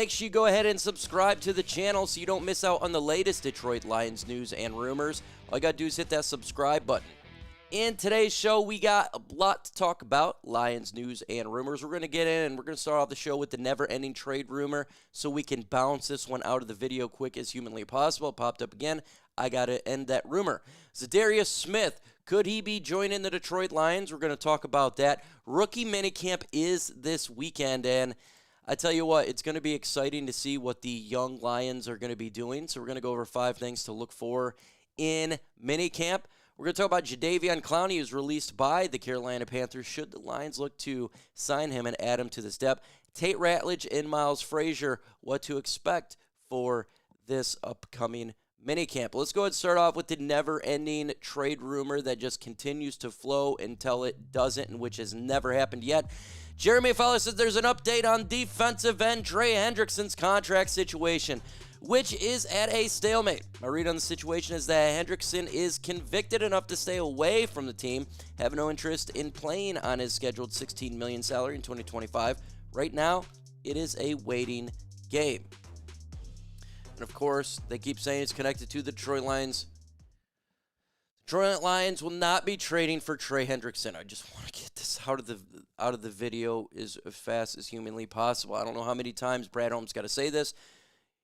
Make sure you go ahead and subscribe to the channel so you don't miss out on the latest Detroit Lions news and rumors. All you got to do is hit that subscribe button. In today's show, we got a lot to talk about, Lions news and rumors. We're going to get in and we're going to start off the show with the never-ending trade rumor so we can bounce this one out of the video quick as humanly possible. It popped up again. I got to end that rumor. Za'Darius Smith, could he be joining the Detroit Lions? We're going to talk about that. Rookie minicamp is this weekend, and I tell you what, it's going to be exciting to see what the young Lions are going to be doing. So we're going to go over 5 things to look for in minicamp. We're going to talk about Jadeveon Clowney, who's released by the Carolina Panthers. Should the Lions look to sign him and add him to this depth? Tate, Ratledge, and Miles Frazier, what to expect for this upcoming minicamp. Let's go ahead and start off with the never-ending trade rumor that just continues to flow until it doesn't, and which has never happened yet. Jeremy Fowler says there's an update on defensive end Trey Hendrickson's contract situation, which is at a stalemate. My read on the situation is that Hendrickson is convicted enough to stay away from the team, have no interest in playing on his scheduled $16 million salary in 2025. Right now, it is a waiting game. And of course, they keep saying it's connected to the Detroit Lions. Detroit Lions will not be trading for Trey Hendrickson. I just want to get this out of the video as fast as humanly possible. I don't know how many times Brad Holmes got to say this.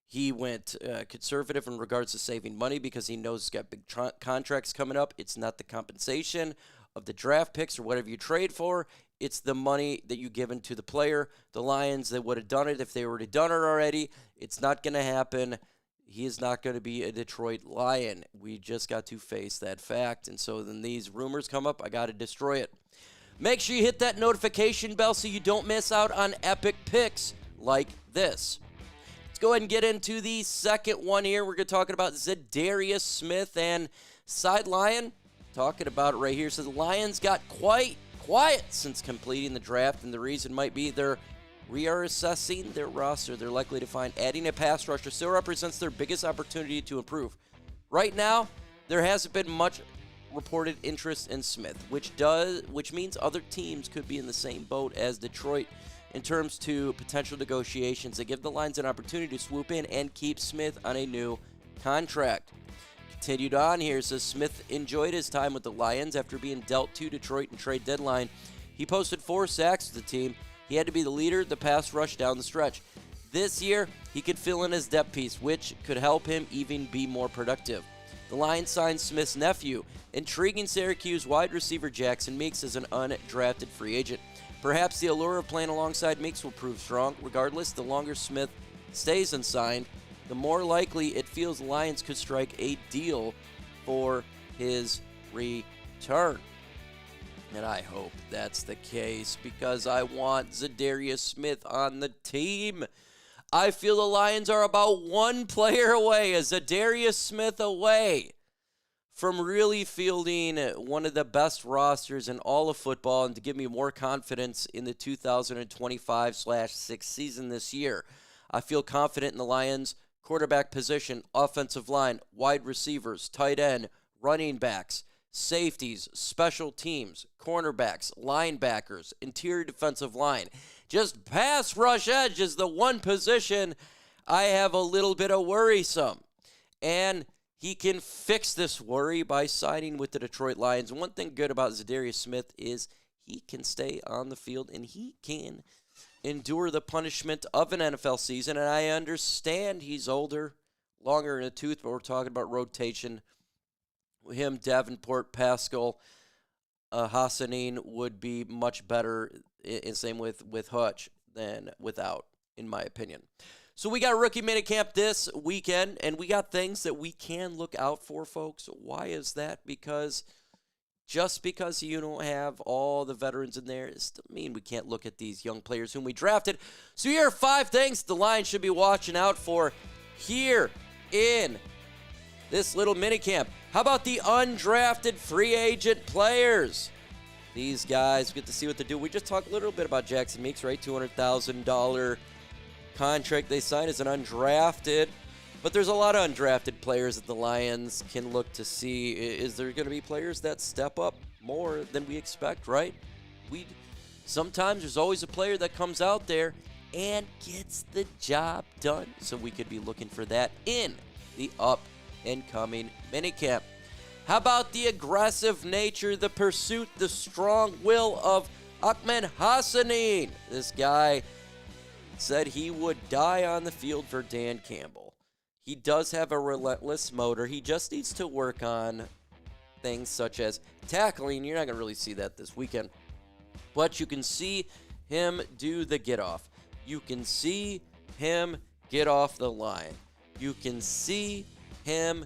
He went conservative in regards to saving money because he knows he's got big contracts coming up. It's not the compensation of the draft picks or whatever you trade for. It's the money that you give into the player. The Lions, they would have done it if they would have done it already. It's not going to happen. He is not going to be a Detroit Lion. We just got to face that fact. And so then these rumors come up, I got to destroy it. Make sure you hit that notification bell so you don't miss out on epic picks like this. Let's go ahead and get into the second one here. We're going to talk about Za'Darius Smith and Side Lion. Talking about it right here. So the Lions got quite quiet since completing the draft, and the reason might be they're reassessing their roster. They're likely to find adding a pass rusher still represents their biggest opportunity to improve. Right now, there hasn't been much reported interest in Smith, which means other teams could be in the same boat as Detroit in terms to potential negotiations. They give the Lions an opportunity to swoop in and keep Smith on a new contract. Continued on here, says Smith enjoyed his time with the Lions after being dealt to Detroit in trade deadline. He posted 4 sacks with the team. He had to be the leader, the pass rush down the stretch. This year, he could fill in his depth piece, which could help him even be more productive. The Lions signed Smith's nephew, intriguing Syracuse wide receiver Jackson Meeks as an undrafted free agent. Perhaps the allure of playing alongside Meeks will prove strong. Regardless, the longer Smith stays unsigned, the more likely it feels the Lions could strike a deal for his return. And I hope that's the case because I want Za'Darius Smith on the team. I feel the Lions are about one player away, a Za'Darius Smith away, from really fielding one of the best rosters in all of football and to give me more confidence in the 2025/6 season this year. I feel confident in the Lions' quarterback position, offensive line, wide receivers, tight end, running backs, safeties, special teams, cornerbacks, linebackers, interior defensive line. Just pass rush edge is the one position I have a little bit of worrisome. And he can fix this worry by signing with the Detroit Lions. One thing good about Za'Darius Smith is he can stay on the field and he can endure the punishment of an NFL season. And I understand he's older, longer in the tooth, but we're talking about rotation. Him, Davenport, Pascal, Hassanein would be much better, and same with Hutch, than without, in my opinion. So we got rookie minicamp this weekend, and we got things that we can look out for, folks. Why is that? Because just because you don't have all the veterans in there, it doesn't mean we can't look at these young players whom we drafted. So here are 5 things the Lions should be watching out for here in this little minicamp. How about the undrafted free agent players? These guys, we get to see what they do. We just talked a little bit about Jackson Meeks, right? $200,000 contract they signed as an undrafted. But there's a lot of undrafted players that the Lions can look to see. Is there going to be players that step up more than we expect, right? Sometimes there's always a player that comes out there and gets the job done. So we could be looking for that in the up and coming minicamp. How about the aggressive nature, the pursuit, the strong will of Ahmed Hassanein? This guy said he would die on the field for Dan Campbell. He does have a relentless motor. He just needs to work on things such as tackling. You're not going to really see that this weekend. But you can see him do the get off. You can see him get off the line. You can see him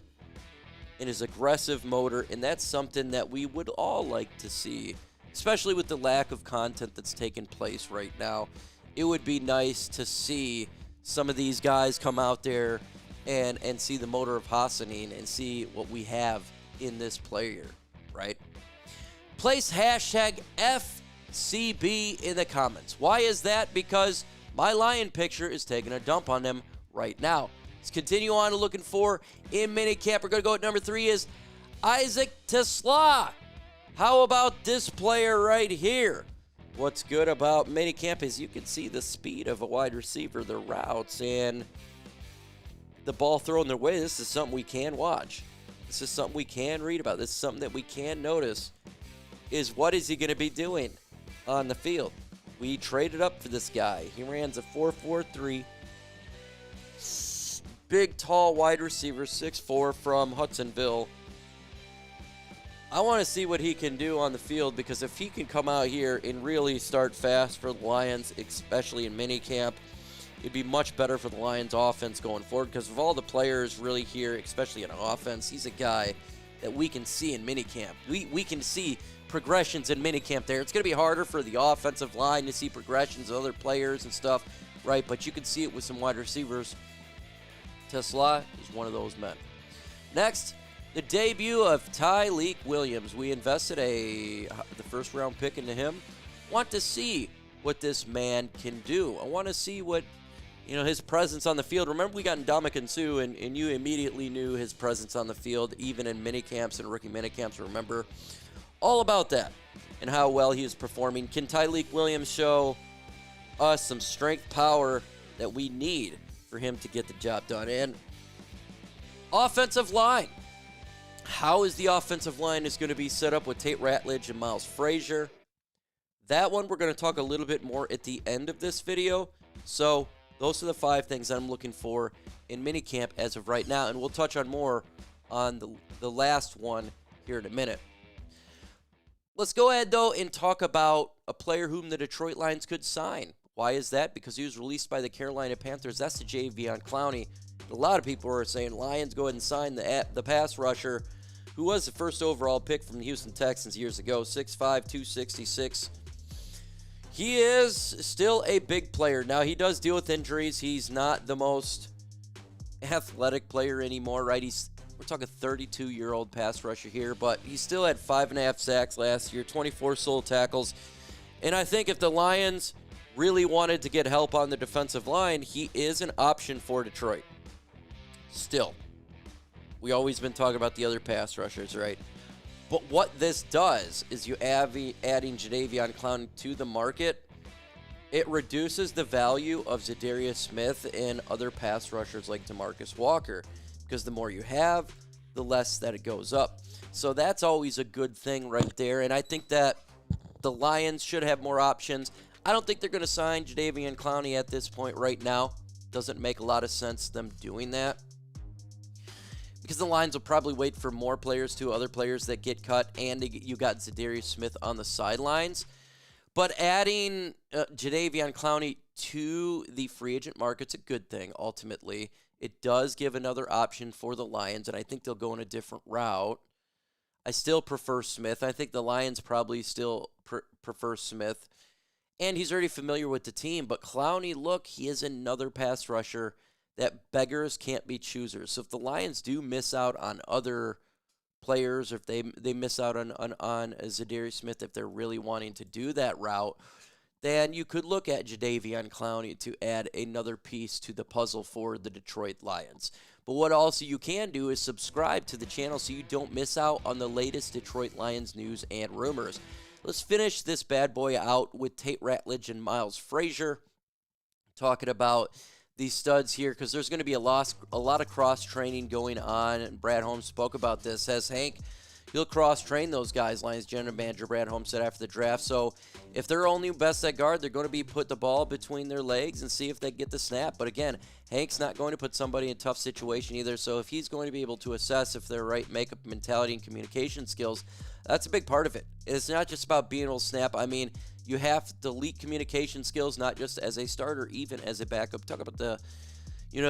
in his aggressive motor, and that's something that we would all like to see, especially with the lack of content that's taking place right now. It would be nice to see some of these guys come out there and see the motor of Hassanein and see what we have in this player, right? Place hashtag FCB in the comments. Why is that? Because my Lion picture is taking a dump on them right now. Let's continue on looking for in minicamp. We're going to go at number 3 is Isaac TeSlaa. How about this player right here? What's good about minicamp is you can see the speed of a wide receiver, their routes, and the ball thrown their way. This is something we can watch. This is something we can read about. This is something that we can notice is what is he going to be doing on the field. We traded up for this guy. He runs a 4.43. Big, tall wide receiver, 6'4", from Hudsonville. I want to see what he can do on the field, because if he can come out here and really start fast for the Lions, especially in minicamp, it'd be much better for the Lions offense going forward, because of all the players really here, especially in offense, he's a guy that we can see in minicamp. We can see progressions in minicamp there. It's going to be harder for the offensive line to see progressions of other players and stuff, right? But you can see it with some wide receivers. TeSlaa is one of those men. Next, the debut of Tyliek Williams. We invested the first round pick into him. Want to see what this man can do. I want to see what, his presence on the field. Remember, we got Ndamukong Suh, and you immediately knew his presence on the field, even in minicamps and rookie minicamps. Remember all about that and how well he is performing. Can Tyliek Williams show us some strength, power that we need for him to get the job done? And offensive line. How is the offensive line is going to be set up with Tate, Ratledge, and Miles Frazier? That one we're going to talk a little bit more at the end of this video. So those are the 5 things I'm looking for in minicamp as of right now, and we'll touch on more on the last one here in a minute. Let's go ahead, though, and talk about a player whom the Detroit Lions could sign. Why is that? Because he was released by the Carolina Panthers. That's the Jadeveon Clowney. A lot of people are saying Lions go ahead and sign the pass rusher, who was the first overall pick from the Houston Texans years ago, 6'5", 266. He is still a big player. Now, he does deal with injuries. He's not the most athletic player anymore, right? We're talking 32-year-old pass rusher here, but he still had 5.5 sacks last year, 24 solo tackles. And I think if the Lions really wanted to get help on the defensive line, he is an option for Detroit. Still, we always been talking about the other pass rushers, right? But what this does is you adding Jadeveon Clowney to the market, it reduces the value of Za'Darius Smith and other pass rushers like DeMarcus Walker, because the more you have, the less that it goes up. So that's always a good thing right there, and I think that the Lions should have more options. I don't think they're going to sign Jadeveon Clowney at this point right now. Doesn't make a lot of sense them doing that, because the Lions will probably wait for more players too, other players that get cut, and you got Za'Darius Smith on the sidelines. But adding Jadeveon Clowney to the free agent market's a good thing, ultimately. It does give another option for the Lions, and I think they'll go in a different route. I still prefer Smith. I think the Lions probably still prefer Smith, and he's already familiar with the team. But Clowney, look, he is another pass rusher that beggars can't be choosers. So if the Lions do miss out on other players, or if they miss out on Za'Darius Smith, if they're really wanting to do that route, then you could look at Jadeveon Clowney to add another piece to the puzzle for the Detroit Lions. But what also you can do is subscribe to the channel so you don't miss out on the latest Detroit Lions news and rumors. Let's finish this bad boy out with Tate, Ratledge, and Miles Frazier. talking about these studs here because there's going to be a lot of cross training going on. And Brad Holmes spoke about this. Says Hank, he'll cross train those guys. Lions general manager Brad Holmes said after the draft. So if they're only best at guard, they're going to be put the ball between their legs and see if they get the snap. But again, Hank's not going to put somebody in a tough situation either. So if he's going to be able to assess if they're right makeup mentality and communication skills, that's a big part of it. It's not just about being able to snap. I mean, you have to elite communication skills, not just as a starter, even as a backup. Talk about the,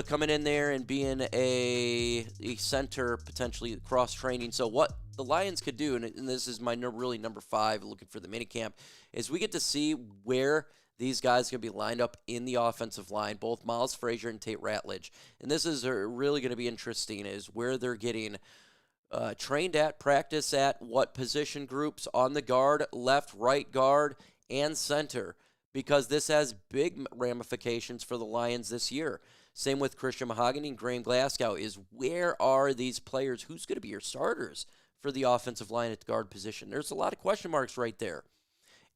coming in there and being a center, potentially cross-training. So what the Lions could do, and this is my really number 5, looking for the minicamp, is we get to see where these guys are going to be lined up in the offensive line, both Miles Frazier and Tate Ratledge. And this is really going to be interesting, is where they're getting trained at, practice at, what position groups on the guard, left, right guard, and center, because this has big ramifications for the Lions this year. Same with Christian Mahogany and Graham Glasgow, is where are these players? Who's going to be your starters for the offensive line at the guard position? There's a lot of question marks right there.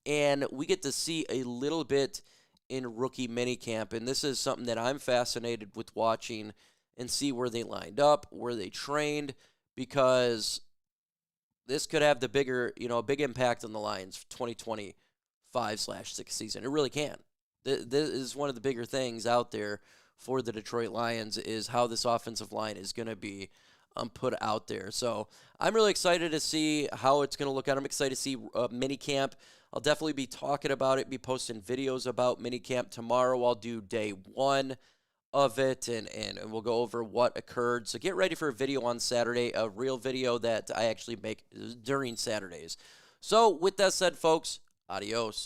And we get to see a little bit in rookie minicamp, and this is something that I'm fascinated with watching and see where they lined up, where they trained, because this could have the bigger, a big impact on the Lions 2025/6 season. It really can. This is one of the bigger things out there for the Detroit Lions, is how this offensive line is going to be put out there. So I'm really excited to see how it's going to look out. I'm excited to see minicamp. I'll definitely be talking about it, be posting videos about minicamp tomorrow. I'll do day 1 of it, and we'll go over what occurred. So get ready for a video on Saturday, a real video that I actually make during Saturdays. So with that said, folks, adios.